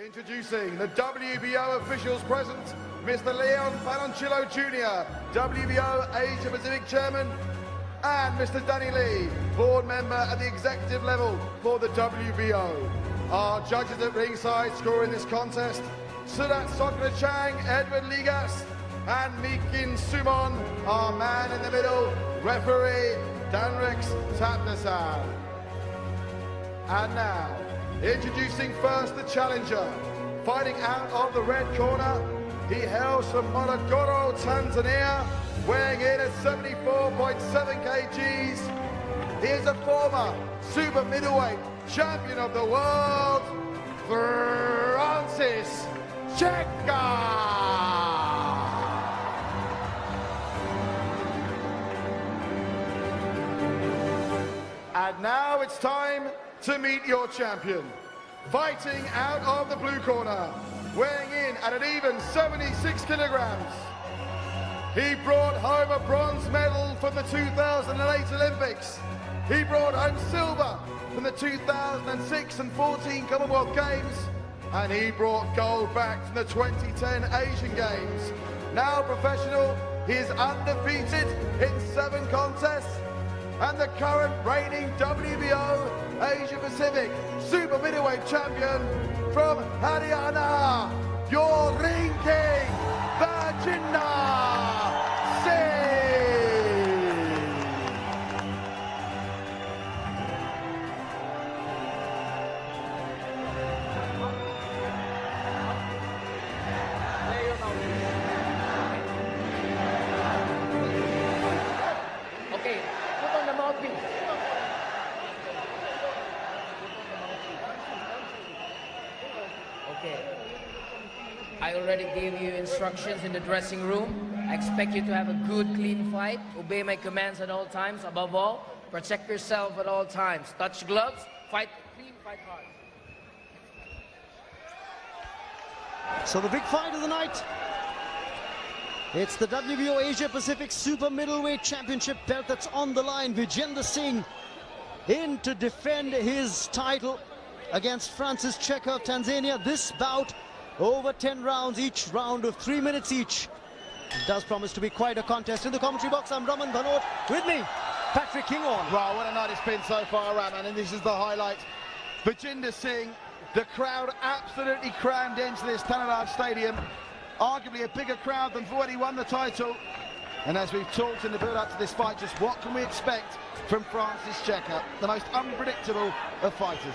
Introducing the WBO officials present, Mr. Leon Panoncillo Jr., WBO Asia Pacific Chairman, and Mr. Danny Lee, board member at the executive level for the WBO. Our judges at ringside scoring this contest, Sudat Sokra Chang, Edward Ligas, and Mikin Sumon, our man in the middle, referee Danrix Tapnasan. And now, introducing first the challenger, fighting out of the red corner, he hails from Morogoro, Tanzania, weighing in at 74.7 kgs. He is a former super middleweight champion of the world, Francis Cheka. And now it's time to meet your champion. Fighting out of the blue corner, weighing in at an even 76 kilograms. He brought home a bronze medal from the 2008 Olympics. He brought home silver from the 2006 and 14 Commonwealth Games. And he brought gold back from the 2010 Asian Games. Now professional, he is undefeated in 7 contests and the current reigning WBO Asia Pacific Super Middleweight Champion from Haryana, your ring king, Vijender Singh. Okay, put on the mouthpiece. Okay. I already gave you instructions in the dressing room. I expect you to have a good, clean fight. Obey my commands at all times. Above all, protect yourself at all times. Touch gloves, fight clean, fight hard. So the big fight of the night. It's the WBO Asia Pacific Super Middleweight Championship belt that's on the line. Vijender Singh in to defend his title against Francis Cheka of Tanzania. This bout over 10 rounds, each round of 3 minutes each. It does promise to be quite a contest. In the commentary box, I'm Raman Bhanot. With me, Patrick Kingon. Wow, what a night it's been so far, Raman, and this is the highlight. Vijender Singh, the crowd absolutely crammed into this Tanaraj Stadium. Arguably a bigger crowd than for when he won the title. And as we've talked in the build-up to this fight, just what can we expect from Francis Cheka, the most unpredictable of fighters?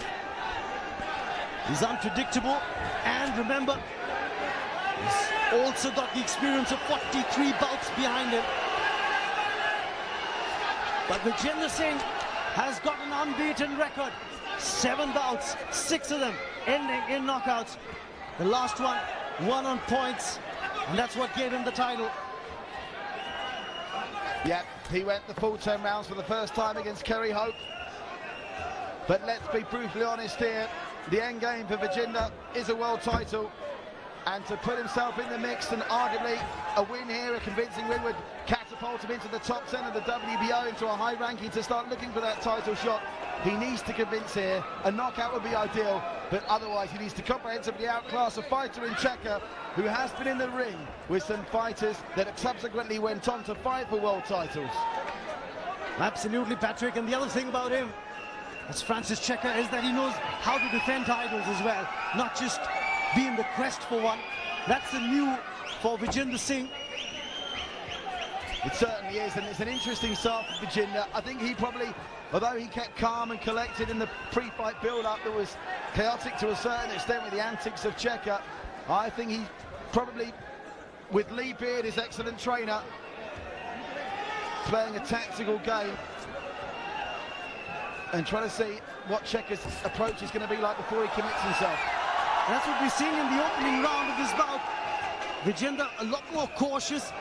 He's unpredictable, and remember, he's also got the experience of 43 bouts behind him. But Vijender Singh has got an unbeaten record. 7 bouts, 6 of them ending in knockouts. The last one won on points, and that's what gave him the title. Yep, he went the full 10 rounds for the first time against Kerry Hope. But let's be brutally honest here. The end game for Vijender is a world title, and to put himself in the mix and arguably a win here, a convincing win, would catapult him into the top 10 of the WBO, into a high ranking to start looking for that title shot. He needs to convince here. A knockout would be ideal, but otherwise he needs to comprehensively outclass a fighter in Cheka, who has been in the ring with some fighters that have subsequently went on to fight for world titles. Absolutely, Patrick, and the other thing about him, as Francis Cheka, is that he knows how to defend titles as well, not just be in the quest for one. That's the new for Vijender Singh. It certainly is, and it's an interesting start for Vijender. I think he probably, although he kept calm and collected in the pre-fight build-up that was chaotic to a certain extent with the antics of Cheka, I think he probably, with Lee Beard, his excellent trainer, playing a tactical game and trying to see what Cheka's approach is going to be like before he commits himself. That's what we're seeing in the opening round of this bout. Vijender a lot more cautious,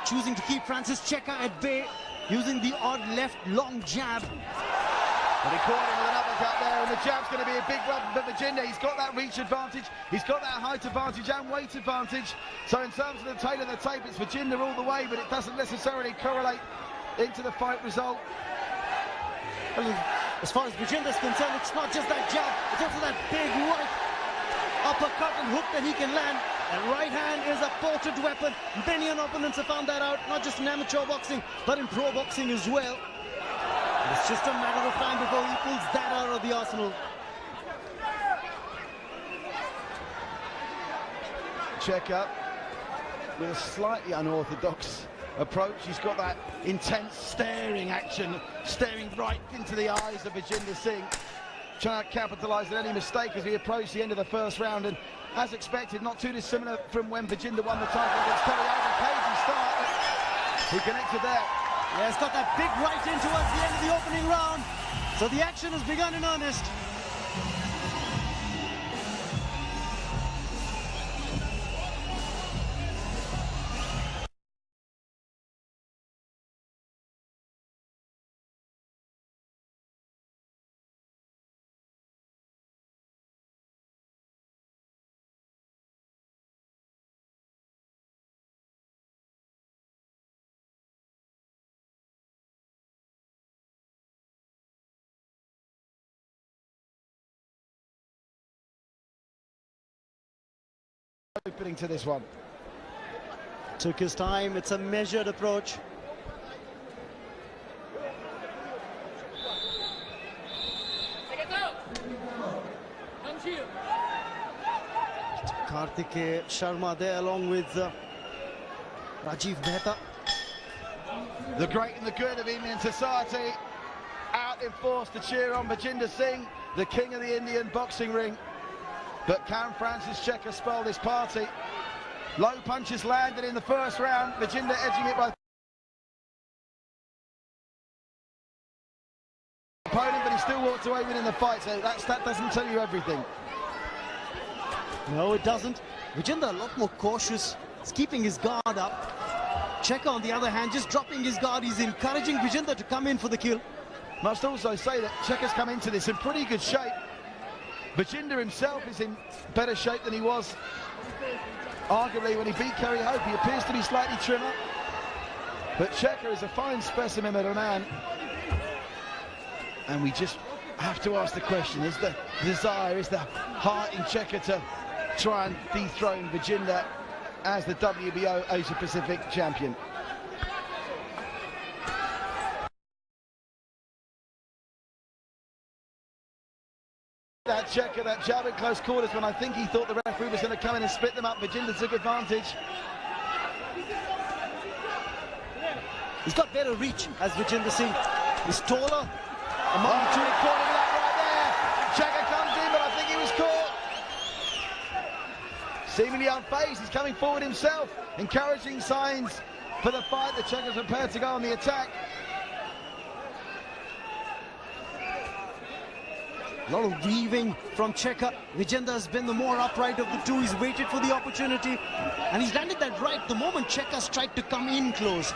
choosing to keep Francis Cheka at bay, using the odd left long jab. But he caught him with an uppercut there, and the jab's going to be a big weapon for Vijender. He's got that reach advantage, he's got that height advantage and weight advantage. So in terms of the tail of the tape, it's Vijender all the way, but it doesn't necessarily correlate into the fight result. Well, as far as Vijender is concerned, it's not just that jab, it's also that big right uppercut and hook that he can land. And right hand is a potent weapon. Many opponents have found that out, not just in amateur boxing, but in pro boxing as well. It's just a matter of time before he pulls that out of the arsenal. Cheka with a slightly unorthodox approach. He's got that intense staring action, staring right into the eyes of Vijender Singh, trying to capitalise on any mistake as we approach the end of the first round. And as expected, not too dissimilar from when Vijender won the title against Terry Over. Cagey start, but he connected there. Yeah, he's got that big right in towards the end of the opening round. So the action has begun in earnest. Opening to this one. Took his time, it's a measured approach. Karthikeya Sharma there along with Rajiv Mehta. The great and the good of Indian society out in force to cheer on Vijender Singh, the king of the Indian boxing ring. But can Francis Cheka spoil this party? Low punches landed in the first round. Vijender edging it by opponent, but he still walked away winning the fight. So that doesn't tell you everything. No, it doesn't. Vijender a lot more cautious. He's keeping his guard up. Cheka, on the other hand, just dropping his guard. He's encouraging Vijender to come in for the kill. Must also say that Cheka's come into this in pretty good shape. Vijender himself is in better shape than he was arguably when he beat Kerry Hope. He appears to be slightly trimmer, but Cheka is a fine specimen of a man. And we just have to ask the question, is the desire, is the heart in Cheka to try and dethrone Vijender as the WBO Asia Pacific champion? That Cheka, that jab in close quarters, when I think he thought the referee was going to come in and split them up. Vijender took advantage. He's got better reach as Vijender Singh. He's taller. Among the two. Caught him with that right there. Cheka comes in, but I think he was caught. Seemingly unfazed, he's coming forward himself, encouraging signs for the fight. The Cheka's prepared to go on the attack. A lot of weaving from Cheka. Vijender has been the more upright of the two. He's waited for the opportunity, and he's landed that right the moment Cheka's tried to come in close.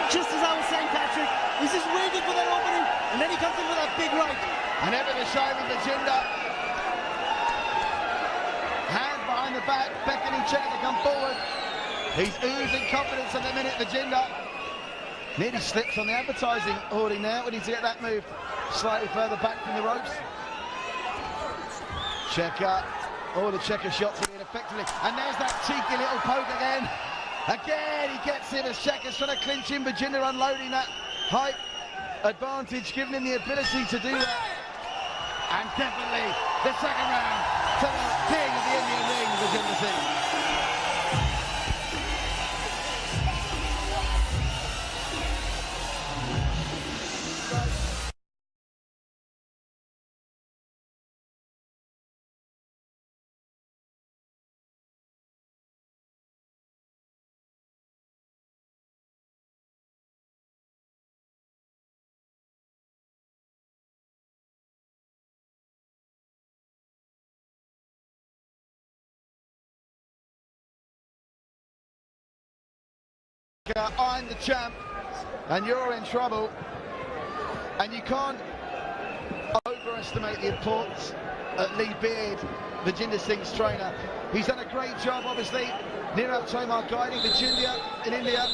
Just as I was saying, Patrick, he's just waiting for that opening, and then he comes in with that big right. And ever the shine with Vijender. Hand behind the back, beckoning Cheka to come forward. He's oozing confidence at the minute, Vijender. Nearly slips on the advertising hoarding there. We need to get that move slightly further back from the ropes. Cheka, all the Cheka shots are being effectively. And there's that cheeky little poke again. Again, he gets him as Cheka's trying to clinch him. Vijender unloading that height advantage, giving him the ability to do that. And definitely the second round to the king of the Indian ring, Vijender Singh. I'm the champ, and you're in trouble, and you can't overestimate the importance of Lee Beard Vijender Singh's trainer. He's done a great job, obviously. Nirav Tomar guiding Vijender in India.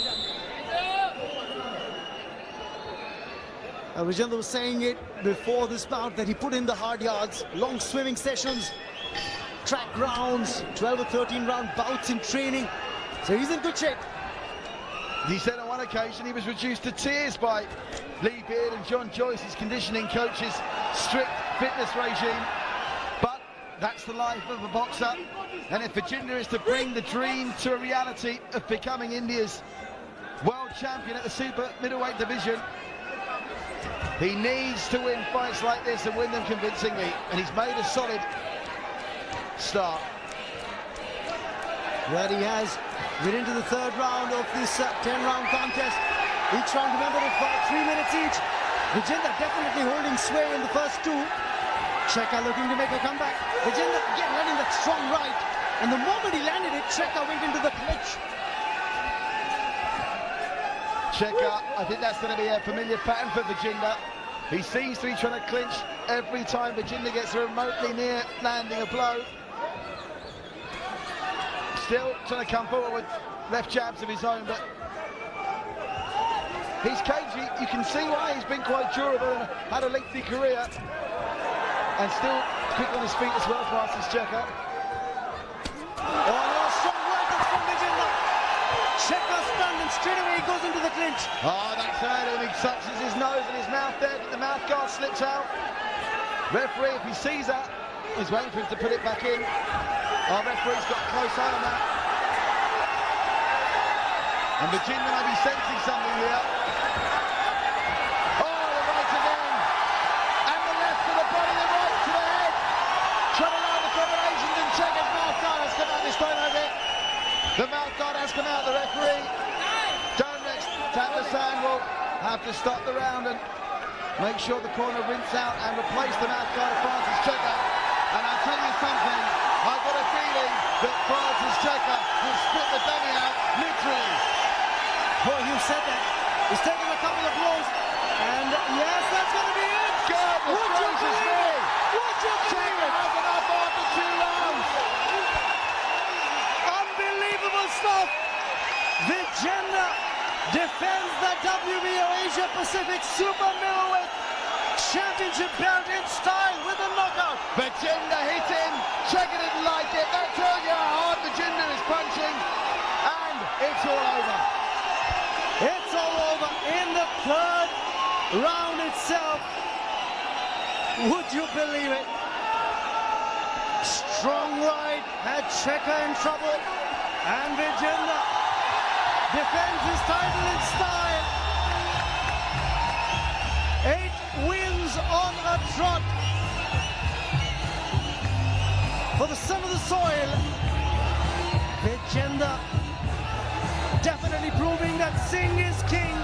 Vijender was saying it before this bout that he put in the hard yards, long swimming sessions, track rounds, 12 or 13 round bouts in training. So he's in good shape. He said on one occasion he was reduced to tears by Lee Beard and John Joyce's conditioning coach's strict fitness regime. But that's the life of a boxer. And if Vijender is to bring the dream to a reality of becoming India's world champion at the super middleweight division, he needs to win fights like this and win them convincingly. And he's made a solid start. There he has. We're into the third round of this 10-round contest. Each round, remember, of 3 minutes each. Vijender definitely holding sway in the first two. Cheka looking to make a comeback. Vijender again landing that strong right. And the moment he landed it, Cheka went into the clinch. Cheka, I think that's going to be a familiar pattern for Vijender. He seems to be trying to clinch every time Vijender gets remotely near landing a blow. Still trying to come forward with left jabs of his own, but he's cagey. You can see why he's been quite durable and had a lengthy career, and still quick on his feet as well, Francis Cheka. Oh, no, strong right from Vijender. Cheka stunned and straight away he goes into the clinch. Oh, that's hurt him. He touches his nose and his mouth there, but the mouth guard slips out. Referee, if he sees that, he's waiting for him to put it back in. Our referee's got a close eye on that. And Vijender may be sensing something here. Oh, the right again. And the left to the body, the right to the head. Trying to line the combinations, and Cheka's mouth guard has come out this time over it. The mouth guard has come out, the referee. Don't tap the sand, will have to stop the round and make sure the corner rinse out and replace the mouth guard of Francis Cheka. And I'll tell you something, I've got a feeling that Francis Cheka will spit the dummy out, literally. Boy, you said that. He's taken a couple of blows. And yes, that's going to be it. Goodness gracious me. Would you believe it? Has enough after 2 rounds. Unbelievable stuff. Vijender defends the WBO Asia Pacific Super Middleweight Championship belt in style with a knockout. Vijender hit him. Cheka didn't like it. That tells you how hard Vijender is punching. And it's all over. It's all over in the third round itself. Would you believe it? Strong right had Cheka in trouble. And Vijender defends his title in style. 8 wins on a trot for the son of the soil. Vijender definitely proving that Singh is king.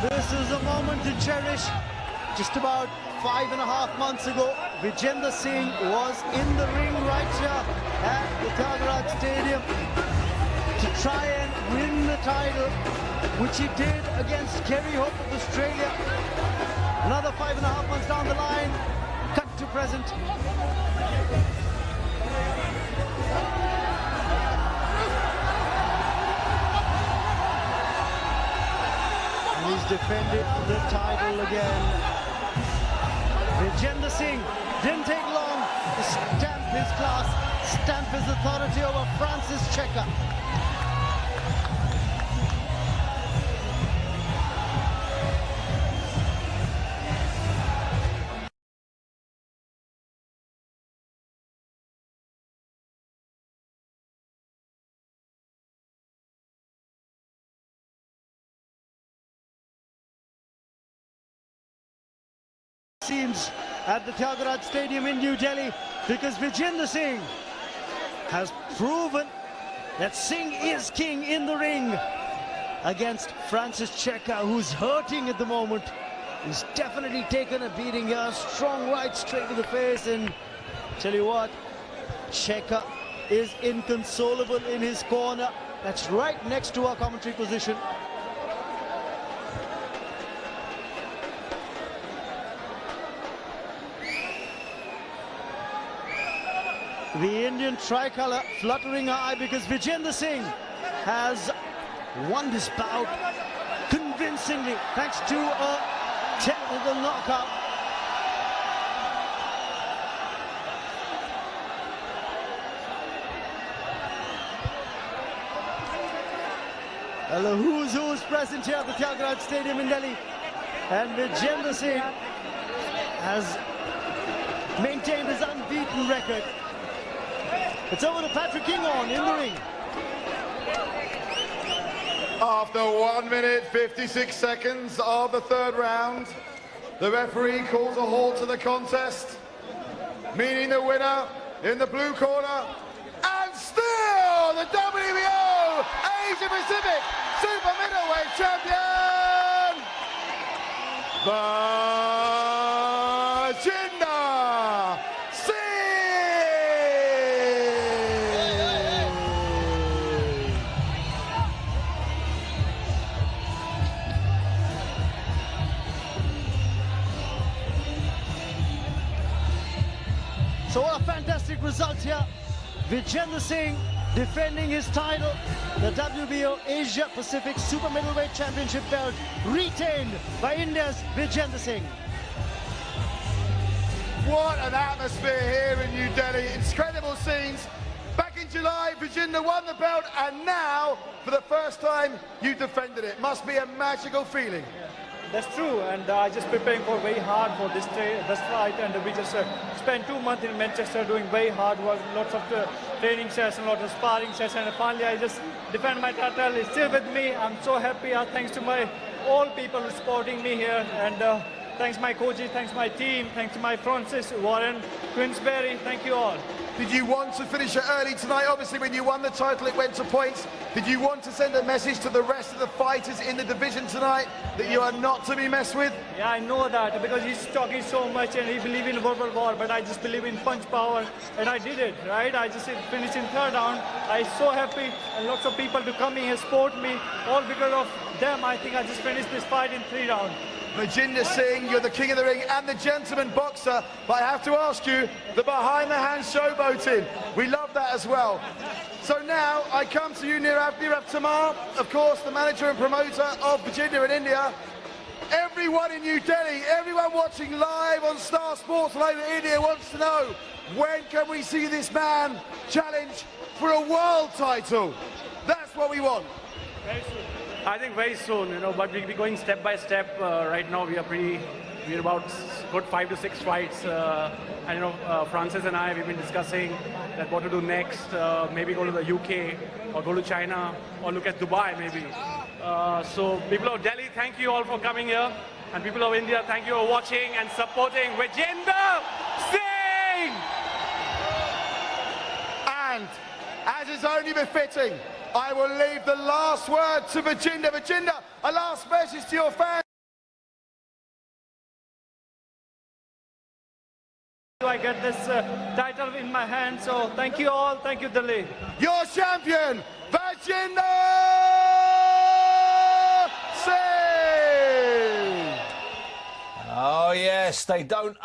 This is a moment to cherish. Just about 5.5 months ago, Vijender Singh was in the ring right here at the Tyagaraj Stadium to try and win the title, which he did against Kerry Hope of Australia. Another 5.5 months down the line, cut to present. And he's defended the title again. Vijender Singh didn't take long to stamp his class, stamp his authority over Francis Cheka. Scenes at the Tyagaraj Stadium in New Delhi, because Vijender Singh has proven that Singh is king in the ring. against Francis Cheka, who's hurting at the moment. He's definitely taken a beating here. Strong right straight to the face, and tell you what, Cheka is inconsolable in his corner. That's right next to our commentary position. The Indian tricolour fluttering her eye because Vijender Singh has won this bout convincingly thanks to a technical knockout. Well, the who's who's present here at the Tyagaraja Stadium in Delhi, and Vijender Singh has maintained his unbeaten record. It's over to Patrick Kinghorn in the ring. After 1 minute 56 seconds of the third round, the referee calls a halt to the contest, meaning the winner in the blue corner, and still the WBO Asia Pacific Super Middleweight Champion, Vijender Singh! So what a fantastic result here. Vijender Singh defending his title, the WBO Asia Pacific Super Middleweight Championship belt, retained by India's Vijender Singh. What an atmosphere here in New Delhi. Incredible scenes. Back in July, Vijender won the belt, and now, for the first time, you defended it. Must be a magical feeling. That's true, and I just preparing for very hard for this fight, and we just spent 2 months in Manchester doing very hard work, lots of training sessions, lots of sparring sessions, and finally I just defend my title. It's still with me. I'm so happy. Thanks to all people supporting me here, and thanks my coaches, thanks my team, thanks to my Francis, Warren, Queensberry. Thank you all. Did you want to finish it early tonight? Obviously, when you won the title, it went to points. Did you want to send a message to the rest of the fighters in the division tonight that you are not to be messed with? Yeah, I know that, because he's talking so much and he believes in verbal war, but I just believe in punch power, and I did it, right? I just finished in third round. I'm so happy, and lots of people to come here, support me, all because of them. I think I just finished this fight in 3 rounds. Vijender Singh, you're the king of the ring and the gentleman boxer, but I have to ask you, the behind-the-hand showboating, we love that as well. So now, I come to you, Nirav Tamar, of course, the manager and promoter of Vijender in India. Everyone in New Delhi, everyone watching live on Star Sports all over India wants to know, when can we see this man challenge for a world title? That's what we want. Very soon. I think very soon, but we'll be going step by step. Right now we're about good 5 to 6 fights. And Francis and I, we've been discussing that what to do next. Maybe go to the UK or go to China or look at Dubai maybe. So people of Delhi, thank you all for coming here. And people of India, thank you for watching and supporting Vijender Singh! And, as is only befitting, I will leave the last word to Vijender. Vijender, a last message to your fans. I get this title in my hand, so thank you all, thank you Delhi. Your champion, Vijender Singh! Oh yes, they don't